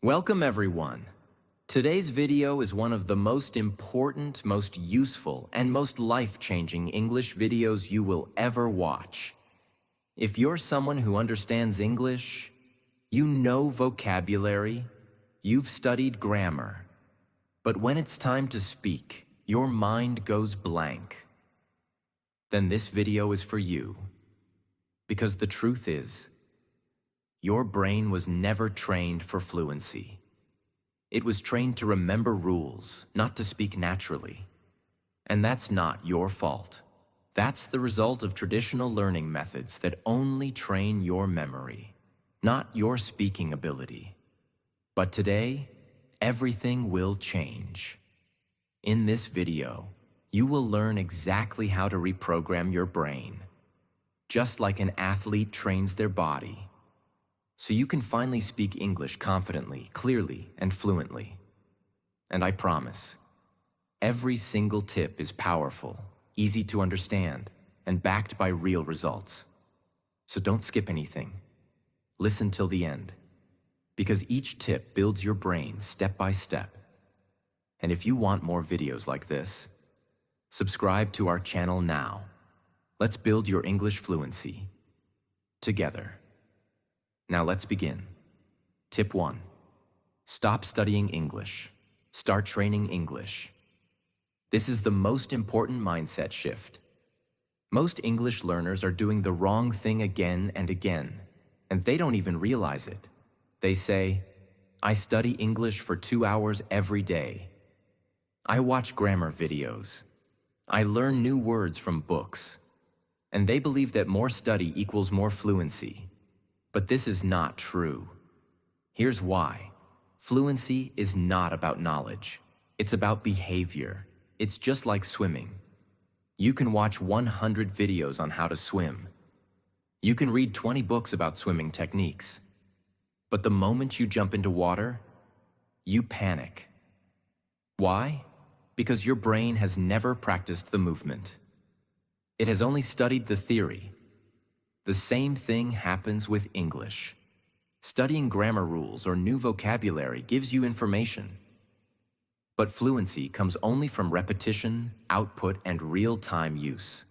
Welcome everyone. Today's video is one of the most important, most useful, and most life-changing English videos you will ever watch. If you're someone who understands English, you know vocabulary, you've studied grammar, but when it's time to speak, your mind goes blank, then this video is for you. Because the truth is, your brain was never trained for fluency. It was trained to remember rules, not to speak naturally. And that's not your fault. That's the result of traditional learning methods that only train your memory, not your speaking ability. But today, everything will change. In this video, you will learn exactly how to reprogram your brain, just like an athlete trains their body, so you can finally speak English confidently, clearly, and fluently. And I promise, every single tip is powerful, easy to understand, and backed by real results. So don't skip anything. Listen till the end, because each tip builds your brain step by step. And if you want more videos like this, subscribe to our channel now. Let's build your English fluency together. Now let's begin. Tip 1. Stop studying English. Start training English. This is the most important mindset shift. Most English learners are doing the wrong thing again and again, and they don't even realize it. They say, I study English for 2 hours every day. I watch grammar videos. I learn new words from books. And they believe that more study equals more fluency. But this is not true. Here's why. Fluency is not about knowledge. It's about behavior. It's just like swimming. You can watch 100 videos on how to swim. You can read 20 books about swimming techniques. But the moment you jump into water, you panic. Why? Because your brain has never practiced the movement. It has only studied the theory. The same thing happens with English. Studying grammar rules or new vocabulary gives you information. But fluency comes only from repetition, output, and real-time use.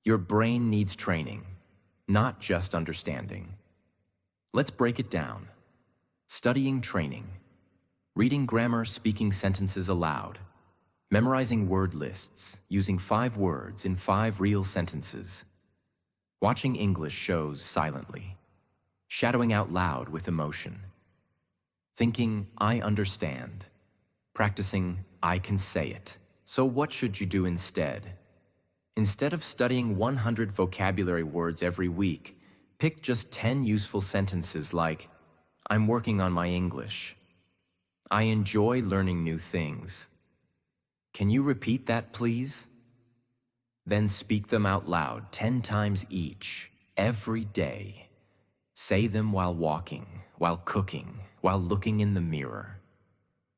Your brain needs training, not just understanding. Let's break it down. Studying training. Reading grammar, speaking sentences aloud. Memorizing word lists, using 5 words in 5 real sentences. Watching English shows silently, shadowing out loud with emotion, thinking, I understand, practicing, I can say it. So what should you do instead? Instead of studying 100 vocabulary words every week, pick just 10 useful sentences like, I'm working on my English. I enjoy learning new things. Can you repeat that, please? Then speak them out loud 10 times each, every day. Say them while walking, while cooking, while looking in the mirror.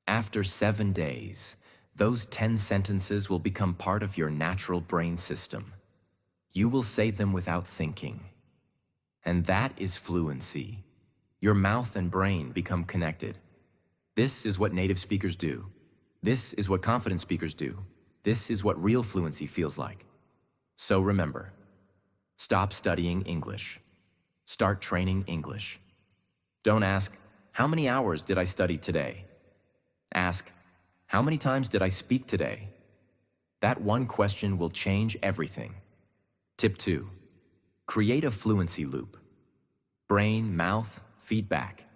After 7 days, those 10 sentences will become part of your natural brain system. You will say them without thinking. And that is fluency. Your mouth and brain become connected. This is what native speakers do. This is what confident speakers do. This is what real fluency feels like. So remember, stop studying English. Start training English. Don't ask, how many hours did I study today? Ask, how many times did I speak today? That one question will change everything. Tip 2, create a fluency loop. Brain, mouth, feedback.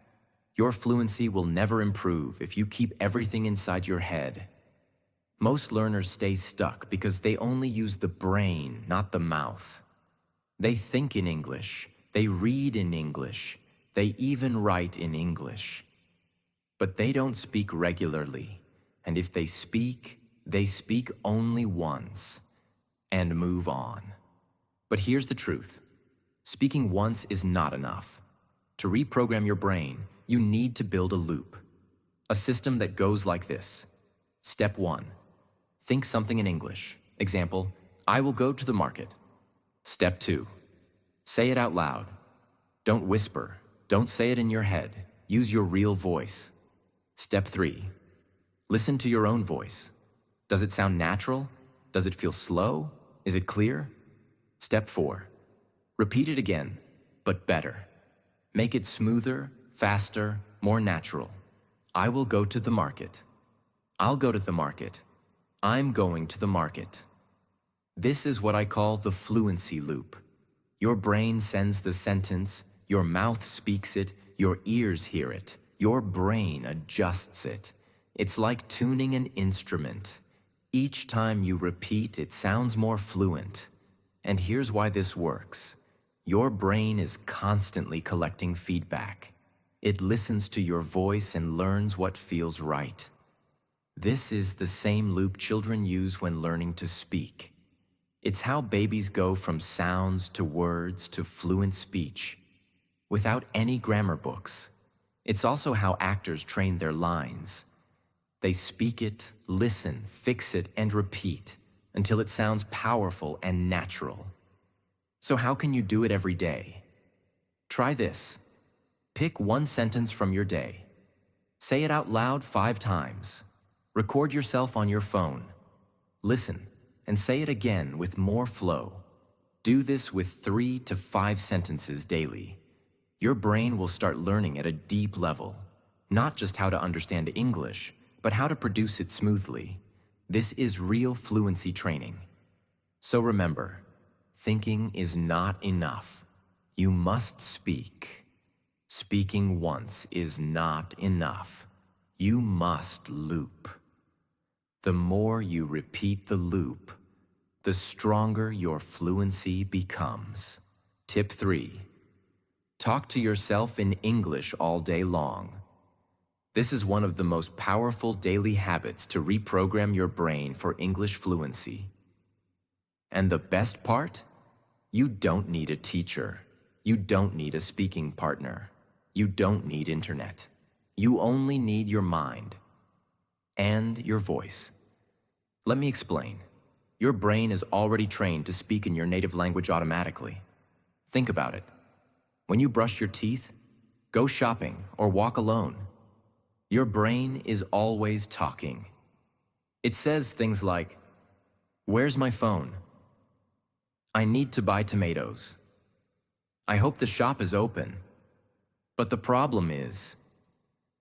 Your fluency will never improve if you keep everything inside your head. Most learners stay stuck because they only use the brain, not the mouth. They think in English, they read in English, they even write in English. But they don't speak regularly, and if they speak only once, and move on. But here's the truth. Speaking once is not enough. To reprogram your brain, you need to build a loop. A system that goes like this. Step 1. Think something in English. Example, I will go to the market. Step 2. Say it out loud. Don't whisper. Don't say it in your head. use your real voice. Step 3. Listen to your own voice. Does it sound natural? Does it feel slow? Is it clear? Step 4. Repeat it again, but better. Make it smoother, faster, more natural. I will go to the market. I'll go to the market. I'm going to the market. This is what I call the fluency loop. Your brain sends the sentence, your mouth speaks it, your ears hear it, your brain adjusts it. It's like tuning an instrument. Each time you repeat, it sounds more fluent. And here's why this works. Your brain is constantly collecting feedback. It listens to your voice and learns what feels right. This is the same loop children use when learning to speak. It's how babies go from sounds to words to fluent speech, without any grammar books. It's also how actors train their lines. They speak it, listen, fix it, and repeat until it sounds powerful and natural. So how can you do it every day? Try this. Pick one sentence from your day. Say it out loud 5 times. Record yourself on your phone. Listen and say it again with more flow. Do this with 3 to 5 sentences daily. Your brain will start learning at a deep level, not just how to understand English, but how to produce it smoothly. This is real fluency training. So remember, thinking is not enough. You must speak. Speaking once is not enough. You must loop. The more you repeat the loop, the stronger your fluency becomes. Tip 3. Talk to yourself in English all day long. This is one of the most powerful daily habits to reprogram your brain for English fluency. And the best part? You don't need a teacher. You don't need a speaking partner. You don't need internet. You only need your mind and your voice. Let me explain. Your brain is already trained to speak in your native language automatically. Think about it. When you brush your teeth, go shopping, or walk alone, your brain is always talking. It says things like, "Where's my phone? I need to buy tomatoes. I hope the shop is open." But the problem is,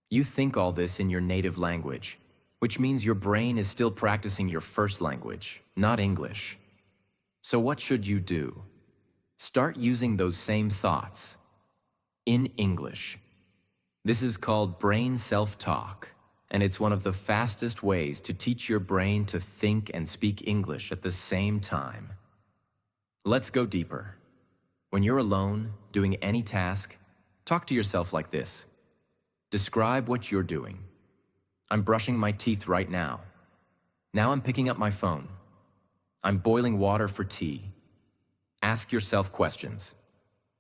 you think all this in your native language, which means your brain is still practicing your first language, not English. So what should you do? Start using those same thoughts in English. This is called brain self-talk, and it's one of the fastest ways to teach your brain to think and speak English at the same time. Let's go deeper. When you're alone, doing any task, talk to yourself like this. Describe what you're doing. I'm brushing my teeth right now. Now I'm picking up my phone. I'm boiling water for tea. Ask yourself questions.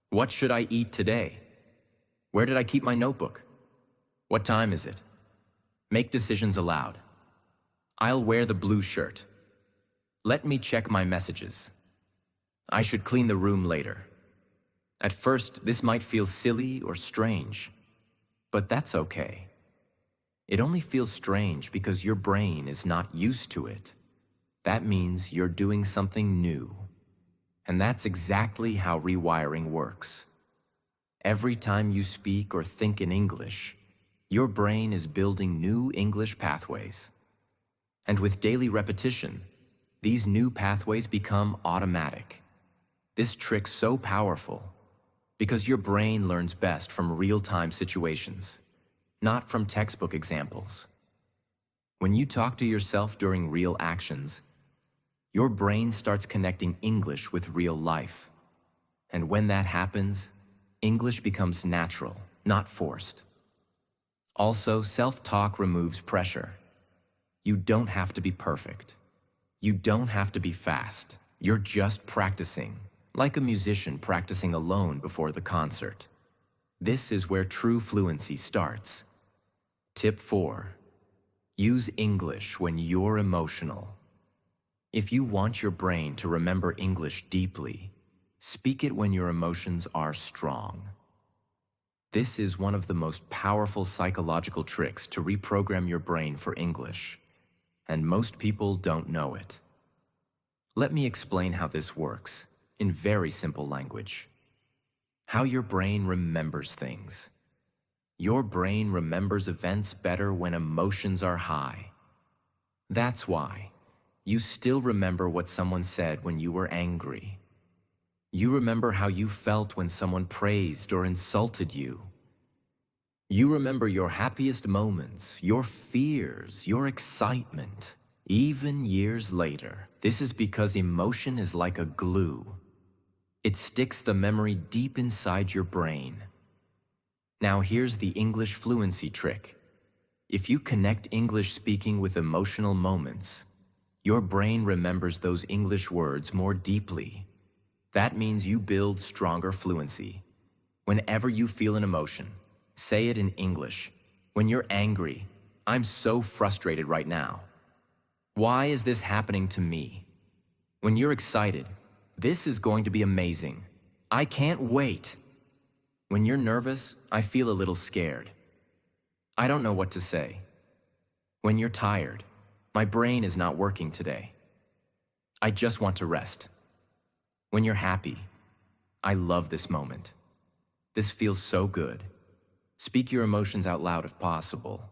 What should I eat today? Where did I keep my notebook? What time is it? Make decisions aloud. I'll wear the blue shirt. Let me check my messages. I should clean the room later. At first, this might feel silly or strange, but that's okay. It only feels strange because your brain is not used to it. That means you're doing something new. And that's exactly how rewiring works. Every time you speak or think in English, your brain is building new English pathways. And with daily repetition, these new pathways become automatic. This trick's so powerful because your brain learns best from real-time situations, not from textbook examples. When you talk to yourself during real actions, your brain starts connecting English with real life. And when that happens, English becomes natural, not forced. Also, self-talk removes pressure. You don't have to be perfect. You don't have to be fast. You're just practicing, like a musician practicing alone before the concert. This is where true fluency starts. Tip 4. Use English when you're emotional. If you want your brain to remember English deeply, speak it when your emotions are strong. This is one of the most powerful psychological tricks to reprogram your brain for English, and most people don't know it. Let me explain how this works in very simple language. How your brain remembers things. Your brain remembers events better when emotions are high. That's why you still remember what someone said when you were angry. You remember how you felt when someone praised or insulted you. You remember your happiest moments, your fears, your excitement, even years later. This is because emotion is like a glue. It sticks the memory deep inside your brain. Now here's the English fluency trick. If you connect English speaking with emotional moments, your brain remembers those English words more deeply. That means you build stronger fluency. Whenever you feel an emotion, say it in English. When you're angry, I'm so frustrated right now. Why is this happening to me? When you're excited, this is going to be amazing. I can't wait. When you're nervous, I feel a little scared. I don't know what to say. When you're tired, my brain is not working today. I just want to rest. When you're happy, I love this moment. This feels so good. Speak your emotions out loud if possible,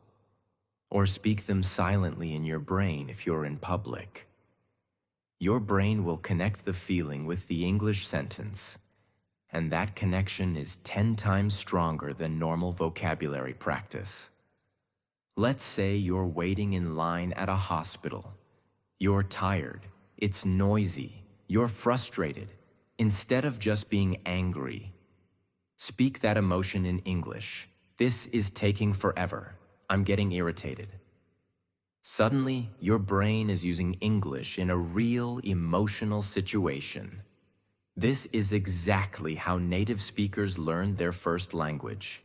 or speak them silently in your brain if you're in public. Your brain will connect the feeling with the English sentence, and that connection is 10 times stronger than normal vocabulary practice. Let's say you're waiting in line at a hospital. You're tired, it's noisy, you're frustrated. Instead of just being angry, speak that emotion in English. This is taking forever. I'm getting irritated. Suddenly, your brain is using English in a real emotional situation. This is exactly how native speakers learn their first language,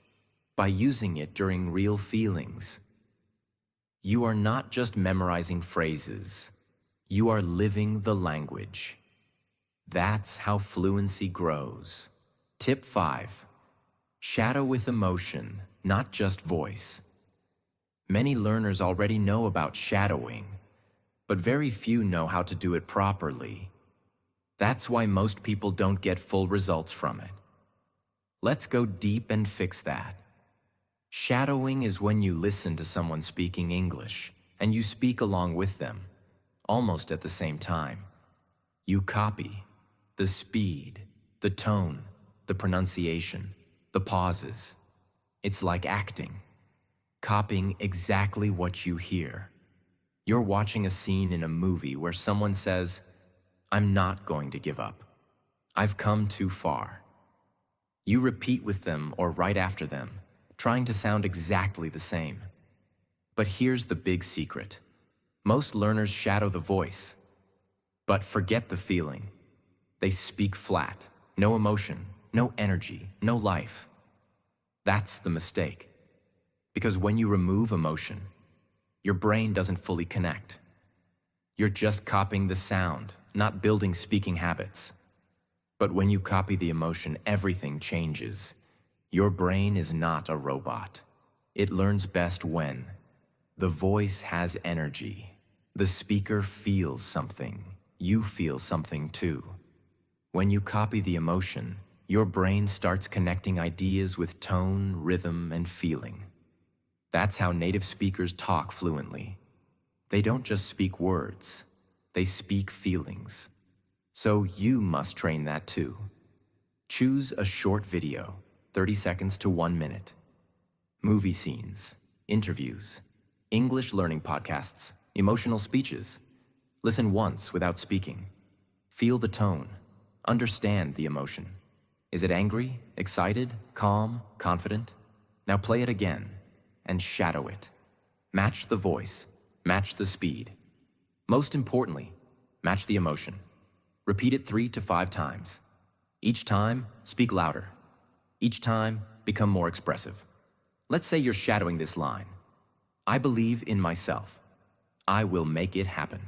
by using it during real feelings. You are not just memorizing phrases, you are living the language. That's how fluency grows. Tip 5. Shadow with emotion, not just voice. Many learners already know about shadowing, but very few know how to do it properly. That's why most people don't get full results from it. Let's go deep and fix that. Shadowing is when you listen to someone speaking English and you speak along with them, almost at the same time. You copy the speed, the tone, the pronunciation, the pauses. It's like acting, copying exactly what you hear. You're watching a scene in a movie where someone says, "I'm not going to give up. I've come too far." You repeat with them or right after them, trying to sound exactly the same. But here's the big secret. Most learners shadow the voice, but forget the feeling. They speak flat, no emotion, no energy, no life. That's the mistake. Because when you remove emotion, your brain doesn't fully connect. You're just copying the sound, not building speaking habits. But when you copy the emotion, everything changes. Your brain is not a robot. It learns best when the voice has energy. The speaker feels something. You feel something too. When you copy the emotion, your brain starts connecting ideas with tone, rhythm, and feeling. That's how native speakers talk fluently. They don't just speak words, they speak feelings. So you must train that too. Choose a short video, 30 seconds to 1 minute. Movie scenes, interviews, English learning podcasts, emotional speeches. Listen once without speaking. Feel the tone. Understand the emotion. Is it angry, excited, calm, confident? Now play it again and shadow it. Match the voice, match the speed. Most importantly, match the emotion. Repeat it 3 to 5 times. Each time, speak louder. Each time, become more expressive. Let's say you're shadowing this line. I believe in myself. I will make it happen.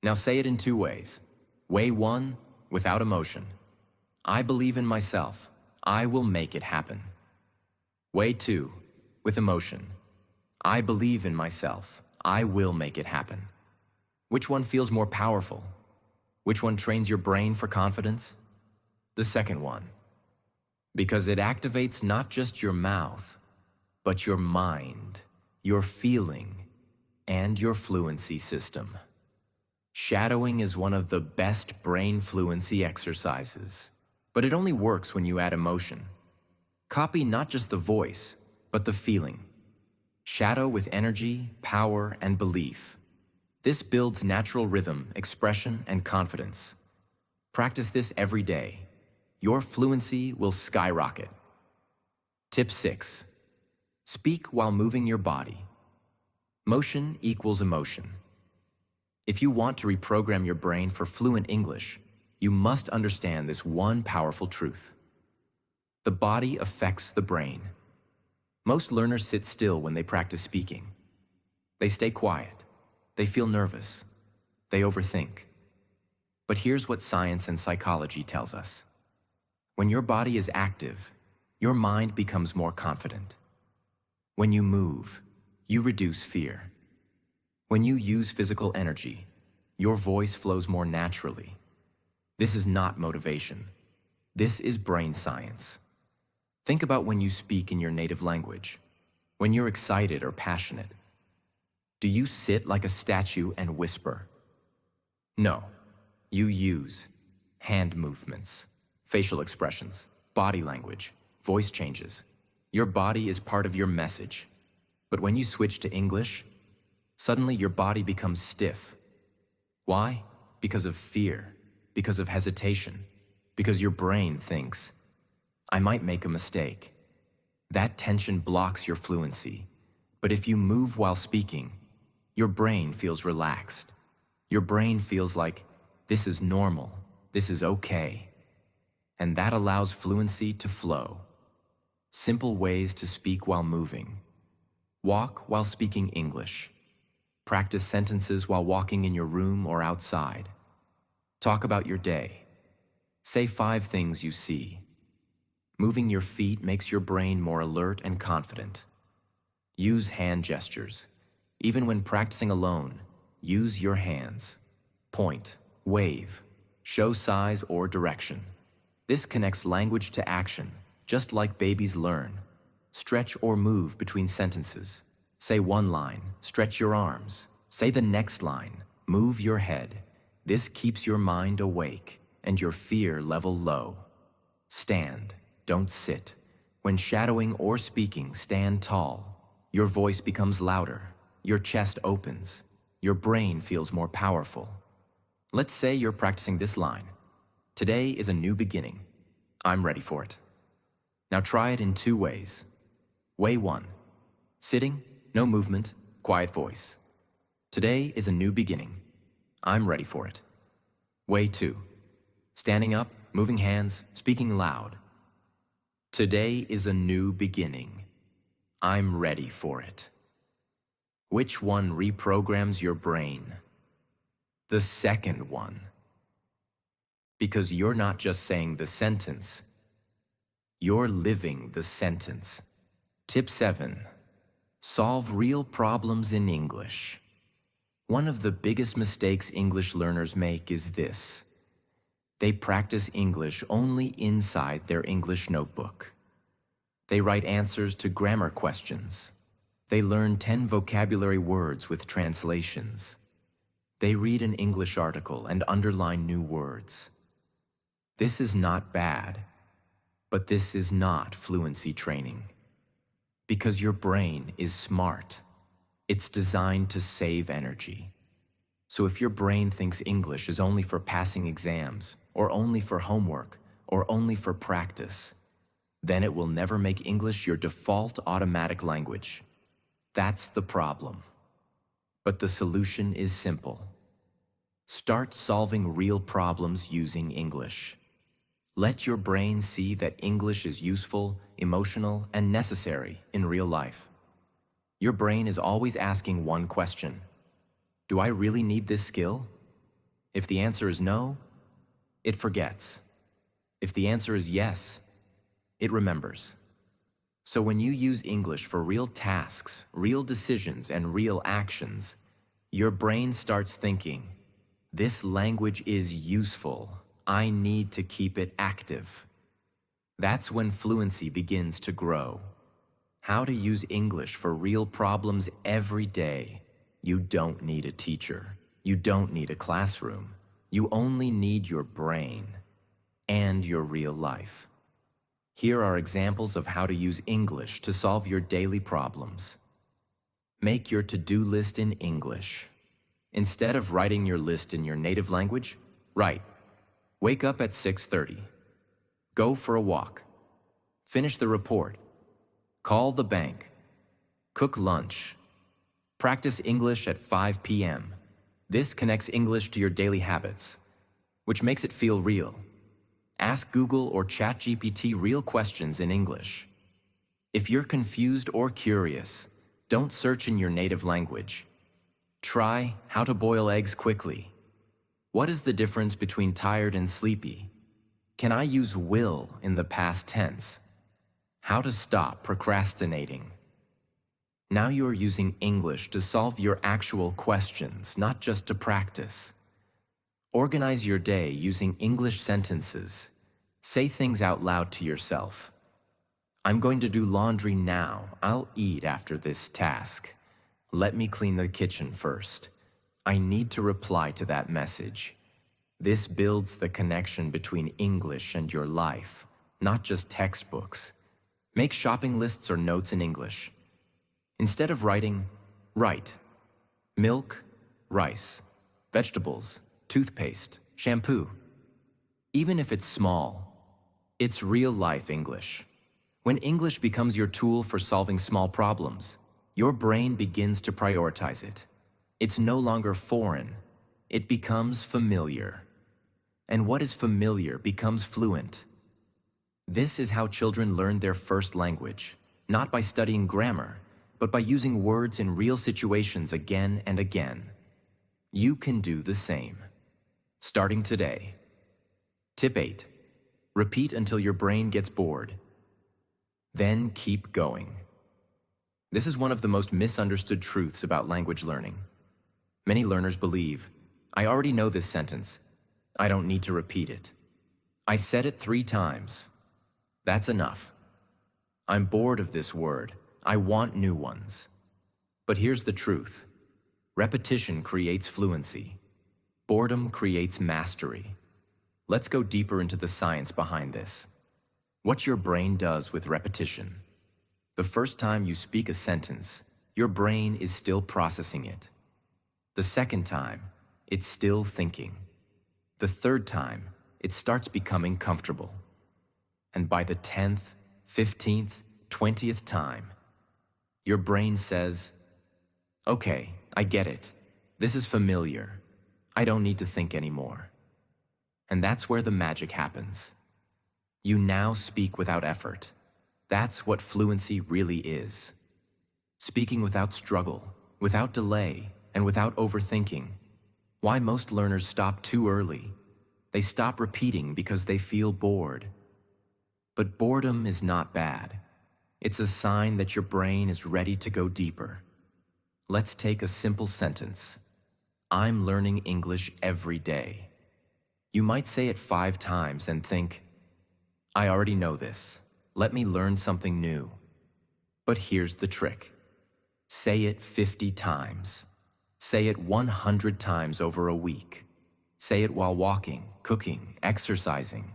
Now say it in 2 ways. Way 1, without emotion. I believe in myself. I will make it happen. Way 2, with emotion. I believe in myself. I will make it happen. Which one feels more powerful? Which one trains your brain for confidence? The second one. Because it activates not just your mouth, but your mind, your feeling, and your fluency system. Shadowing is one of the best brain fluency exercises, but it only works when you add emotion. Copy not just the voice, but the feeling. Shadow with energy, power, and belief. This builds natural rhythm, expression, and confidence. Practice this every day. Your fluency will skyrocket. Tip 6. Speak while moving your body. Motion equals emotion. If you want to reprogram your brain for fluent English, you must understand this one powerful truth. The body affects the brain. Most learners sit still when they practice speaking. They stay quiet. They feel nervous. They overthink. But here's what science and psychology tells us. When your body is active, your mind becomes more confident. When you move, you reduce fear. When you use physical energy, your voice flows more naturally. This is not motivation. This is brain science. Think about when you speak in your native language, when you're excited or passionate. Do you sit like a statue and whisper? No, you use hand movements, facial expressions, body language, voice changes. Your body is part of your message. But when you switch to English, suddenly your body becomes stiff. Why? Because of fear, because of hesitation, because your brain thinks, I might make a mistake. That tension blocks your fluency. But if you move while speaking, your brain feels relaxed. Your brain feels like, this is normal, this is okay. And that allows fluency to flow. Simple ways to speak while moving. Walk while speaking English. Practice sentences while walking in your room or outside. Talk about your day. Say 5 things you see. Moving your feet makes your brain more alert and confident. Use hand gestures. Even when practicing alone, use your hands. Point, wave, show size or direction. This connects language to action, just like babies learn. Stretch or move between sentences. Say one line, stretch your arms. Say the next line, move your head. This keeps your mind awake and your fear level low. Stand, don't sit. When shadowing or speaking, stand tall. Your voice becomes louder. Your chest opens. Your brain feels more powerful. Let's say you're practicing this line. Today is a new beginning. I'm ready for it. Now try it in 2 ways. Way 1. Sitting, no movement, quiet voice. Today is a new beginning. I'm ready for it. Way 2. Standing up, moving hands, speaking loud. Today is a new beginning. I'm ready for it. Which one reprograms your brain? The second one. Because you're not just saying the sentence, you're living the sentence. Tip 7. Solve real problems in English. One of the biggest mistakes English learners make is this. They practice English only inside their English notebook. They write answers to grammar questions. They learn 10 vocabulary words with translations. They read an English article and underline new words. This is not bad, but this is not fluency training. Because your brain is smart. It's designed to save energy. So if your brain thinks English is only for passing exams, or only for homework, or only for practice, then it will never make English your default automatic language. That's the problem. But the solution is simple. Start solving real problems using English. Let your brain see that English is useful, emotional, and necessary in real life. Your brain is always asking one question. Do I really need this skill? If the answer is no, it forgets. If the answer is yes, it remembers. So when you use English for real tasks, real decisions, and real actions, your brain starts thinking, this language is useful. I need to keep it active. That's when fluency begins to grow. How to use English for real problems every day. You don't need a teacher. You don't need a classroom. You only need your brain and your real life. Here are examples of how to use English to solve your daily problems. Make your to-do list in English. Instead of writing your list in your native language, write, wake up at 6:30. Go for a walk. Finish the report. Call the bank. Cook lunch. Practice English at 5 p.m. This connects English to your daily habits, which makes it feel real. Ask Google or ChatGPT real questions in English. If you're confused or curious, don't search in your native language. Try how to boil eggs quickly. What is the difference between tired and sleepy? Can I use will in the past tense? How to stop procrastinating. Now you're using English to solve your actual questions, not just to practice. Organize your day using English sentences. Say things out loud to yourself. I'm going to do laundry now. I'll eat after this task. Let me clean the kitchen first. I need to reply to that message. This builds the connection between English and your life, not just textbooks. Make shopping lists or notes in English. Instead of writing, write. Milk, rice, vegetables, toothpaste, shampoo. Even if it's small, it's real-life English. When English becomes your tool for solving small problems, your brain begins to prioritize it. It's no longer foreign. It becomes familiar. And what is familiar becomes fluent. This is how children learn their first language, not by studying grammar, but by using words in real situations again and again. You can do the same. Starting today. Tip 8. Repeat until your brain gets bored. Then keep going. This is one of the most misunderstood truths about language learning. Many learners believe, I already know this sentence. I don't need to repeat it. I said it 3 times. That's enough. I'm bored of this word. I want new ones. But here's the truth. Repetition creates fluency. Boredom creates mastery. Let's go deeper into the science behind this. What your brain does with repetition. The first time you speak a sentence, your brain is still processing it. The second time, it's still thinking. The third time, it starts becoming comfortable. And by the 10th, 15th, 20th time, your brain says, okay, I get it. This is familiar. I don't need to think anymore. And that's where the magic happens. You now speak without effort. That's what fluency really is. Speaking without struggle, without delay, and without overthinking. Why most learners stop too early. They stop repeating because they feel bored. But boredom is not bad. It's a sign that your brain is ready to go deeper. Let's take a simple sentence. I'm learning English every day. You might say it 5 times and think, I already know this. Let me learn something new. But here's the trick. Say it 50 times. Say it 100 times over a week. Say it while walking, cooking, exercising.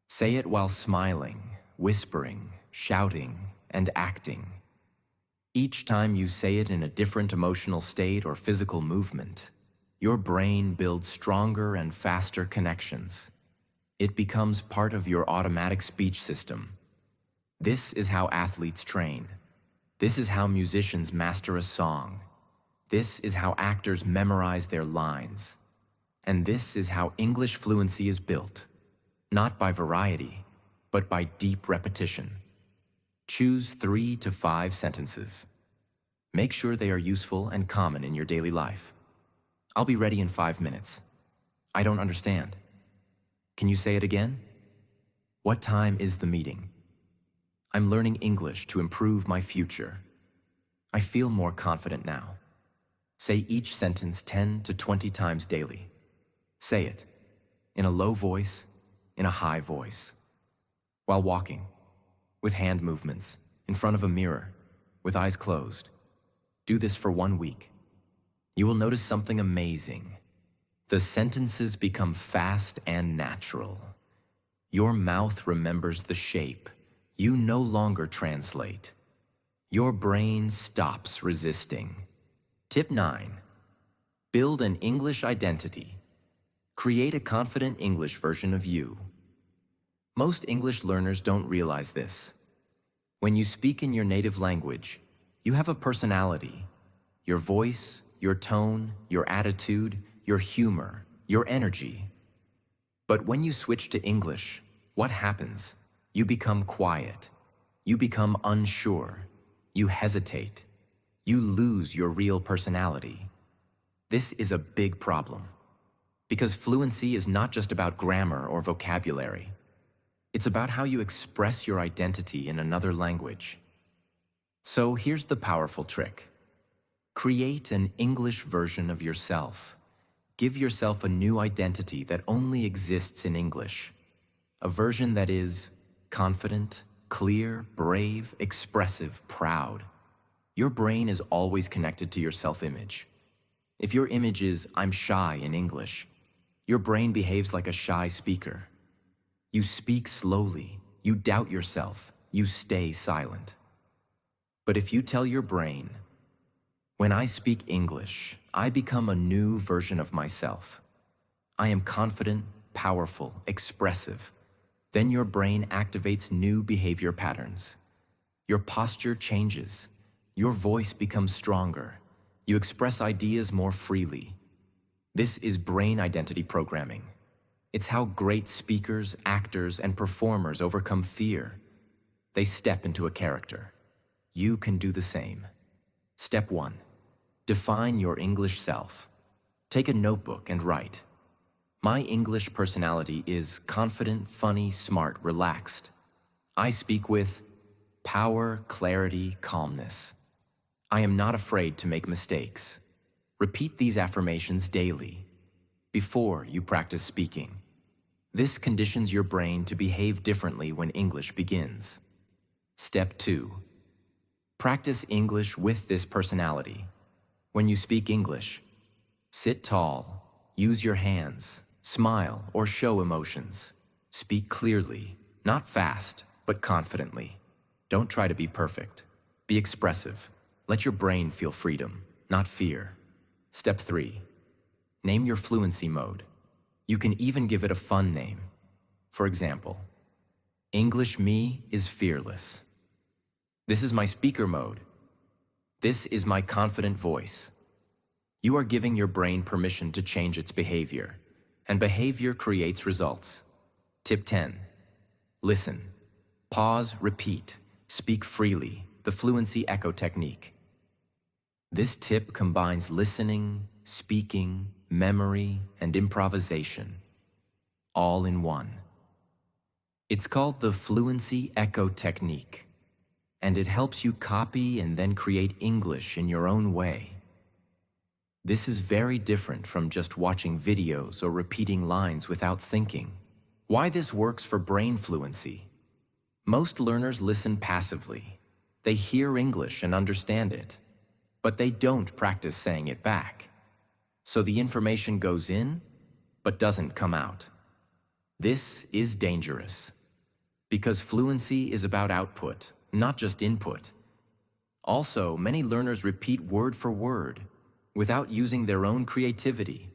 Say it while smiling, whispering, shouting, and acting. Each time you say it in a different emotional state or physical movement, your brain builds stronger and faster connections. It becomes part of your automatic speech system. This is how athletes train. This is how musicians master a song. This is how actors memorize their lines. And this is how English fluency is built, not by variety, but by deep repetition. Choose 3 to 5 sentences. Make sure they are useful and common in your daily life. I'll be ready in 5 minutes. I don't understand. Can you say it again? What time is the meeting? I'm learning English to improve my future. I feel more confident now. Say each sentence 10 to 20 times daily. Say it in a low voice, in a high voice, while walking, with hand movements, in front of a mirror, with eyes closed. Do this for 1 week. You will notice something amazing. The sentences become fast and natural. Your mouth remembers the shape. You no longer translate. Your brain stops resisting. Tip 9. Build an English identity. Create a confident English version of you. Most English learners don't realize this. When you speak in your native language, you have a personality. Your voice, your tone, your attitude, your humor, your energy. But when you switch to English, what happens? You become quiet. You become unsure. You hesitate. You lose your real personality. This is a big problem, because fluency is not just about grammar or vocabulary. It's about how you express your identity in another language. So here's the powerful trick. Create an English version of yourself. Give yourself a new identity that only exists in English. A version that is confident, clear, brave, expressive, proud. Your brain is always connected to your self-image. If your image is, I'm shy in English, your brain behaves like a shy speaker. You speak slowly, you doubt yourself, you stay silent. But if you tell your brain, when I speak English, I become a new version of myself. I am confident, powerful, expressive. Then your brain activates new behavior patterns. Your posture changes. Your voice becomes stronger. You express ideas more freely. This is brain identity programming. It's how great speakers, actors, and performers overcome fear. They step into a character. You can do the same. Step 1. Define your English self. Take a notebook and write. My English personality is confident, funny, smart, relaxed. I speak with power, clarity, calmness. I am not afraid to make mistakes. Repeat these affirmations daily, before you practice speaking. This conditions your brain to behave differently when English begins. Step 2. Practice English with this personality. When you speak English, sit tall, use your hands, smile or show emotions. Speak clearly, not fast, but confidently. Don't try to be perfect. Be expressive. Let your brain feel freedom, not fear. Step 3. Name your fluency mode. You can even give it a fun name. For example, English me is fearless. This is my speaker mode. This is my confident voice. You are giving your brain permission to change its behavior, and behavior creates results. Tip 10. Listen. Pause, repeat, speak freely, the fluency echo technique. This tip combines listening, speaking, memory, and improvisation, all in one. It's called the fluency echo technique, and it helps you copy and then create English in your own way. This is very different from just watching videos or repeating lines without thinking. Why this works for brain fluency? Most learners listen passively. They hear English and understand it, but they don't practice saying it back. So the information goes in, but doesn't come out. This is dangerous, because fluency is about output, not just input. Also, many learners repeat word for word, without using their own creativity.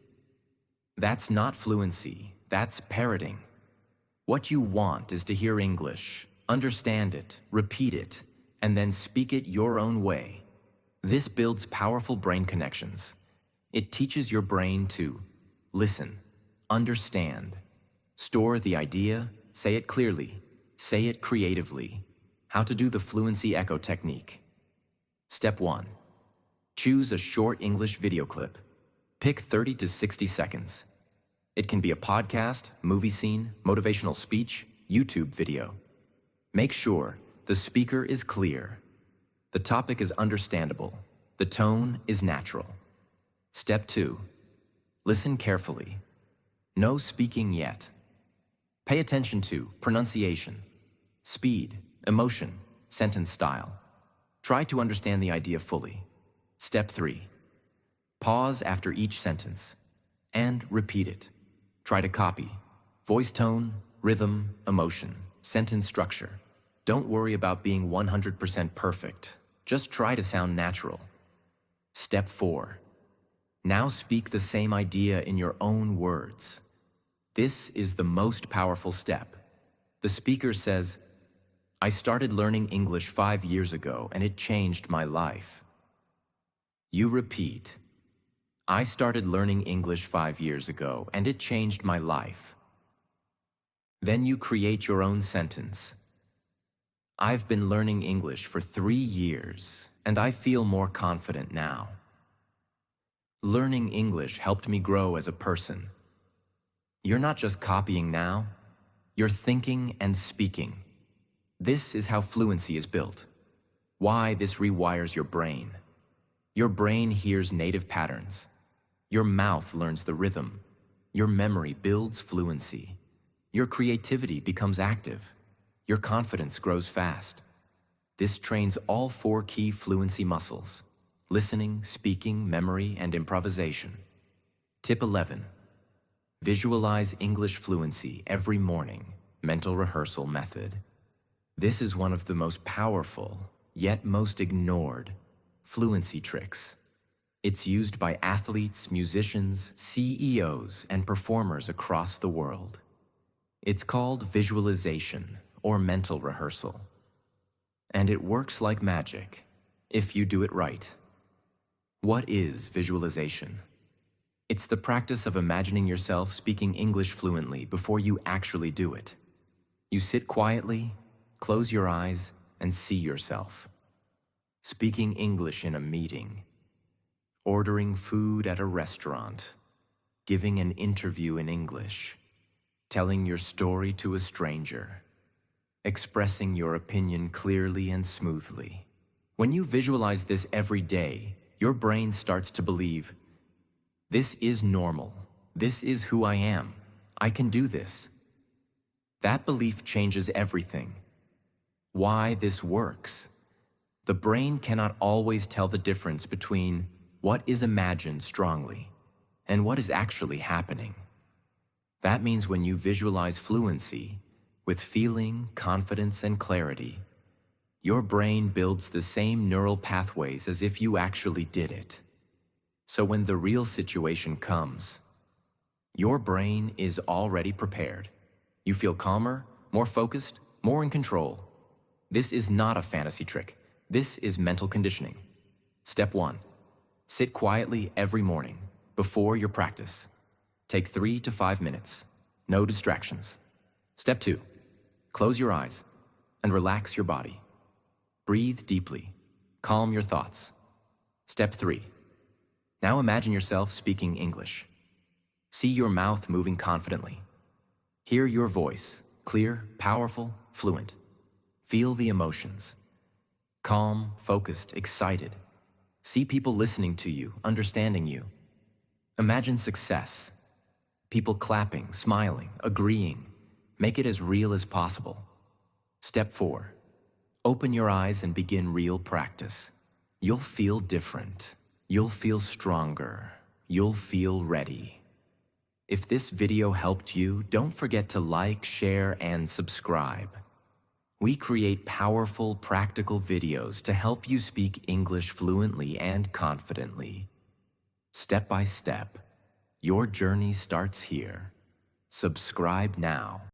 That's not fluency, that's parroting. What you want is to hear English, understand it, repeat it, and then speak it your own way. This builds powerful brain connections. It teaches your brain to listen, understand, store the idea, say it clearly, say it creatively. How to do the fluency echo technique. Step 1. Choose a short English video clip. Pick 30 to 60 seconds. It can be a podcast, movie scene, motivational speech, YouTube video. Make sure The speaker is clear. The topic is understandable. The tone is natural. Step 2. Listen carefully. No speaking yet. Pay attention to pronunciation, speed, emotion, sentence style. Try to understand the idea fully. Step 3. Pause after each sentence and repeat it. Try to copy. Voice tone, rhythm, emotion, sentence structure. Don't worry about being 100% perfect. Just try to sound natural. Step 4. Now speak the same idea in your own words. This is the most powerful step. The speaker says, "I started learning English 5 years ago and it changed my life." You repeat, "I started learning English 5 years ago and it changed my life." Then you create your own sentence. "I've been learning English for 3 years and I feel more confident now. Learning English helped me grow as a person." You're not just copying now, you're thinking and speaking. This is how fluency is built. Why this rewires your brain. Your brain hears native patterns. Your mouth learns the rhythm. Your memory builds fluency. Your creativity becomes active. Your confidence grows fast. This trains all 4 key fluency muscles: listening, speaking, memory, and improvisation. Tip 11. Visualize English fluency every morning. Mental rehearsal method. This is one of the most powerful, yet most ignored, fluency tricks. It's used by athletes, musicians, CEOs, and performers across the world. It's called visualization or mental rehearsal. And it works like magic if you do it right. What is visualization? It's the practice of imagining yourself speaking English fluently before you actually do it. You sit quietly, close your eyes, and see yourself. Speaking English in a meeting, ordering food at a restaurant, giving an interview in English, telling your story to a stranger, expressing your opinion clearly and smoothly. When you visualize this every day, your brain starts to believe, "This is normal. This is who I am. I can do this." That belief changes everything. Why this works? The brain cannot always tell the difference between what is imagined strongly and what is actually happening. That means when you visualize fluency with feeling, confidence, and clarity, your brain builds the same neural pathways as if you actually did it. So when the real situation comes, your brain is already prepared. You feel calmer, more focused, more in control. This is not a fantasy trick. This is mental conditioning. Step 1. Sit quietly every morning before your practice. Take 3 to 5 minutes. No distractions. Step 2. Close your eyes and relax your body. Breathe deeply. Calm your thoughts. Step 3. Now imagine yourself speaking English. See your mouth moving confidently. Hear your voice, clear, powerful, fluent. Feel the emotions. Calm, focused, excited. See people listening to you, understanding you. Imagine success. People clapping, smiling, agreeing. Make it as real as possible. Step 4. Open your eyes and begin real practice. You'll feel different. You'll feel stronger. You'll feel ready. If this video helped you, don't forget to like, share, and subscribe. We create powerful, practical videos to help you speak English fluently and confidently. Step by step, your journey starts here. Subscribe now.